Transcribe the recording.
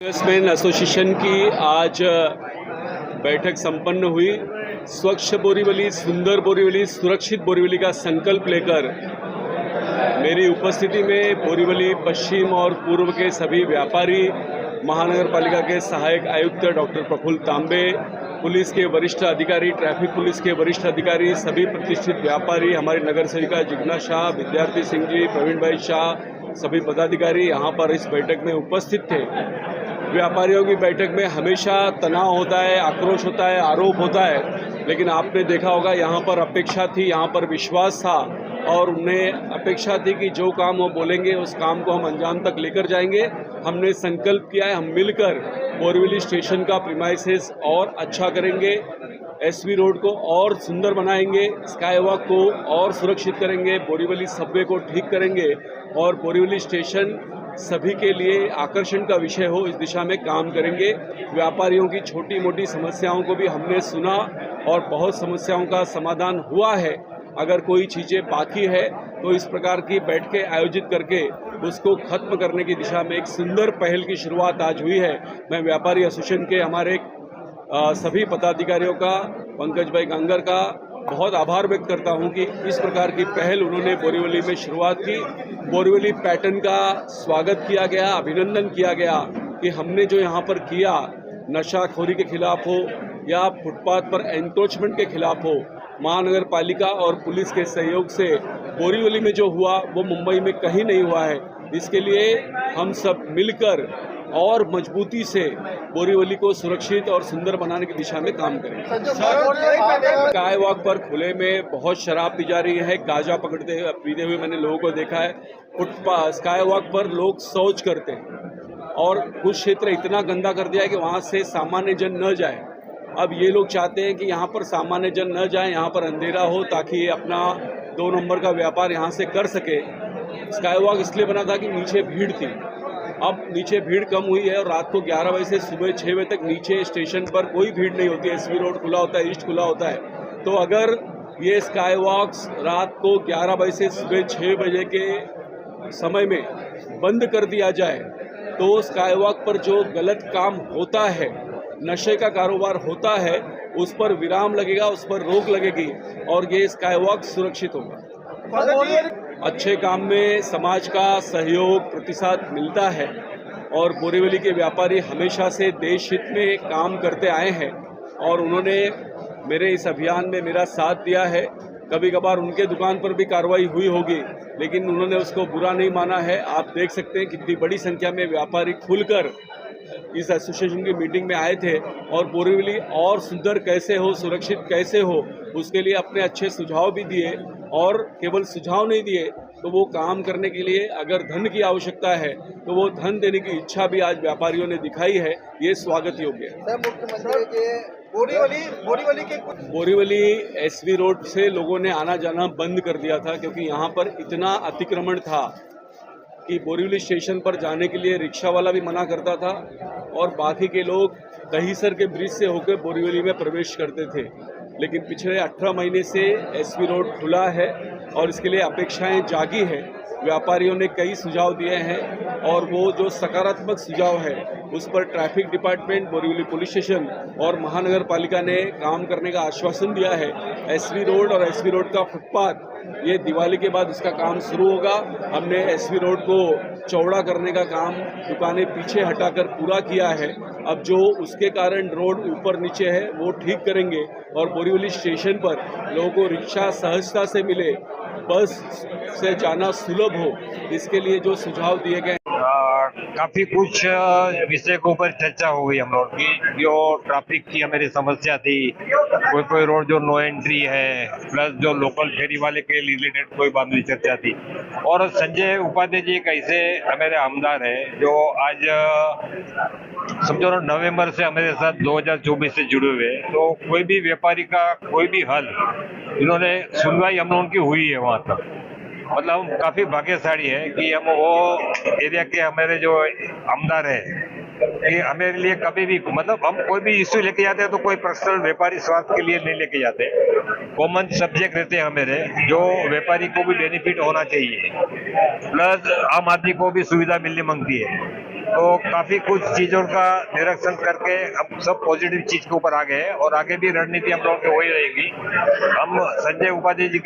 Businessman association की आज बैठक संपन्न हुई। स्वच्छ बोरीवली, सुंदर बोरीवली, सुरक्षित बोरीवली का संकल्प लेकर मेरी उपस्थिति में बोरीवली पश्चिम और पूर्व के सभी व्यापारी, महानगर पालिका के सहायक आयुक्त डॉक्टर प्रफुल्ल तांबे, पुलिस के वरिष्ठ अधिकारी, ट्रैफिक पुलिस के वरिष्ठ अधिकारी, सभी प्रतिष्ठित व्यापारी, हमारी नगर सेविका जिग्ना शाह, विद्यार्थी सिंह जी, प्रवीण भाई शाह, सभी पदाधिकारी यहाँ पर इस बैठक में उपस्थित थे। व्यापारियों की बैठक में हमेशा तनाव होता है, आक्रोश होता है, आरोप होता है, लेकिन आपने देखा होगा यहाँ पर अपेक्षा थी, यहाँ पर विश्वास था और उन्हें अपेक्षा थी कि जो काम वो बोलेंगे उस काम को हम अंजाम तक लेकर जाएंगे। हमने संकल्प किया है, हम मिलकर बोरीवली स्टेशन का प्रीमाइसेस और अच्छा करेंगे, एसवी रोड को और सुंदर बनाएंगे, स्काई वॉक को और सुरक्षित करेंगे, बोरीवली सबवे को ठीक करेंगे और बोरीवली स्टेशन सभी के लिए आकर्षण का विषय हो, इस दिशा में काम करेंगे। व्यापारियों की छोटी मोटी समस्याओं को भी हमने सुना और बहुत समस्याओं का समाधान हुआ है। अगर कोई चीज़ें बाकी है तो इस प्रकार की बैठकें आयोजित करके उसको खत्म करने की दिशा में एक सुंदर पहल की शुरुआत आज हुई है। मैं व्यापारी एसोसिएशन के हमारे सभी पदाधिकारियों का, पंकज भाई गांगर का बहुत आभार व्यक्त करता हूं कि इस प्रकार की पहल उन्होंने बोरीवली में शुरुआत की। बोरीवली पैटर्न का स्वागत किया गया, अभिनंदन किया गया कि हमने जो यहाँ पर किया, नशाखोरी के खिलाफ हो या फुटपाथ पर एंक्रोचमेंट के खिलाफ हो, महानगर पालिका और पुलिस के सहयोग से बोरीवली में जो हुआ वो मुंबई में कहीं नहीं हुआ है। इसके लिए हम सब मिलकर और मजबूती से बोरीवली को सुरक्षित और सुंदर बनाने की दिशा में काम करेंगे। स्काई वॉक पर खुले में बहुत शराब पी जा रही है, गांजा पीते हुए मैंने लोगों को देखा है। फुटपाथ स्काई वॉक पर लोग शौच करते हैं और कुछ क्षेत्र इतना गंदा कर दिया है कि वहाँ से सामान्य जन न जाए। अब ये लोग चाहते हैं कि यहाँ पर सामान्य जन न जाए, यहाँ पर अंधेरा हो ताकि ये अपना 2 नंबर का व्यापार यहाँ से कर सके। स्काई वॉक इसलिए बना था कि नीचे भीड़ थी, अब नीचे भीड़ कम हुई है और रात को 11 बजे से सुबह 6 बजे तक नीचे स्टेशन पर कोई भीड़ नहीं होती है। एसवी रोड खुला होता है, ईस्ट खुला होता है। तो अगर ये स्काई वॉक्स रात को 11 बजे से सुबह 6 बजे के समय में बंद कर दिया जाए तो स्काई वॉक पर जो गलत काम होता है, नशे का कारोबार होता है, उस पर विराम लगेगा, उस पर रोक लगेगी और ये स्काई वॉक सुरक्षित होगा। अच्छे काम में समाज का सहयोग प्रतिसाद मिलता है और बोरीवली के व्यापारी हमेशा से देश हित में काम करते आए हैं और उन्होंने मेरे इस अभियान में मेरा साथ दिया है। कभी कभार उनके दुकान पर भी कार्रवाई हुई होगी, लेकिन उन्होंने उसको बुरा नहीं माना है। आप देख सकते हैं कितनी बड़ी संख्या में व्यापारी खुलकर इस एसोसिएशन की मीटिंग में आए थे और बोरीवली और सुंदर कैसे हो, सुरक्षित कैसे हो, उसके लिए अपने अच्छे सुझाव भी दिए और केवल सुझाव नहीं दिए तो वो काम करने के लिए अगर धन की आवश्यकता है तो वो धन देने की इच्छा भी आज व्यापारियों ने दिखाई है। ये स्वागत योग्य है। मुख्यमंत्री के बोरीवली एसवी रोड से लोगों ने आना जाना बंद कर दिया था क्योंकि यहाँ पर इतना अतिक्रमण था कि बोरीवली स्टेशन पर जाने के लिए रिक्शा वाला भी मना करता था और बाकी के लोग दहीसर के ब्रिज से होकर बोरीवली में प्रवेश करते थे। लेकिन पिछले 18 महीने से एसवी रोड खुला है और इसके लिए अपेक्षाएं जागी हैं। व्यापारियों ने कई सुझाव दिए हैं और वो जो सकारात्मक सुझाव है उस पर traffic department, Borivali police station और महानगर पालिका ने काम करने का आश्वासन दिया है। एसवी रोड और एसवी रोड का फुटपाथ ये दिवाली के बाद इसका काम शुरू होगा। हमने एसवी रोड को चौड़ा करने का काम दुकानें पीछे हटाकर पूरा किया है। अब जो उसके कारण रोड ऊपर नीचे है वो ठीक करेंगे और बोरीवली स्टेशन पर लोगों को रिक्शा सहजता से मिले, बस से जाना सुलभ हो, इसके लिए जो सुझाव दिए गए काफी कुछ विषय के ऊपर चर्चा हो गई हम लोग की। जो ट्रैफिक की हमारी समस्या थी, कोई रोड जो नो एंट्री है, प्लस जो लोकल फेरी वाले के रिलेटेड कोई बात नहीं चर्चा थी। और संजय उपाध्याय जी एक ऐसे हमारे आमदार है जो आज समझो नवंबर से हमारे साथ 2024 से जुड़े हुए। तो कोई भी व्यापारी का कोई भी हल इन्होंने सुनवाई हम लोगों की हुई है वहाँ तक। मतलब हम काफी भाग्यशाली है कि हम वो एरिया के हमारे जो आमदार है कि हमारे लिए कभी भी मतलब हम कोई भी इश्यू लेके जाते हैं तो कोई पर्सनल व्यापारी स्वार्थ के लिए नहीं लेके जाते। कॉमन सब्जेक्ट रहते हैं हमारे, जो व्यापारी को भी बेनिफिट होना चाहिए, प्लस आम आदमी को भी सुविधा मिलनी मांगती है। तो काफी कुछ चीजों का निरीक्षण करके हम सब पॉजिटिव चीज के ऊपर आ गए हैं और आगे भी रणनीति हम लोगों की वही रहेगी। हम संजय उपाध्याय जी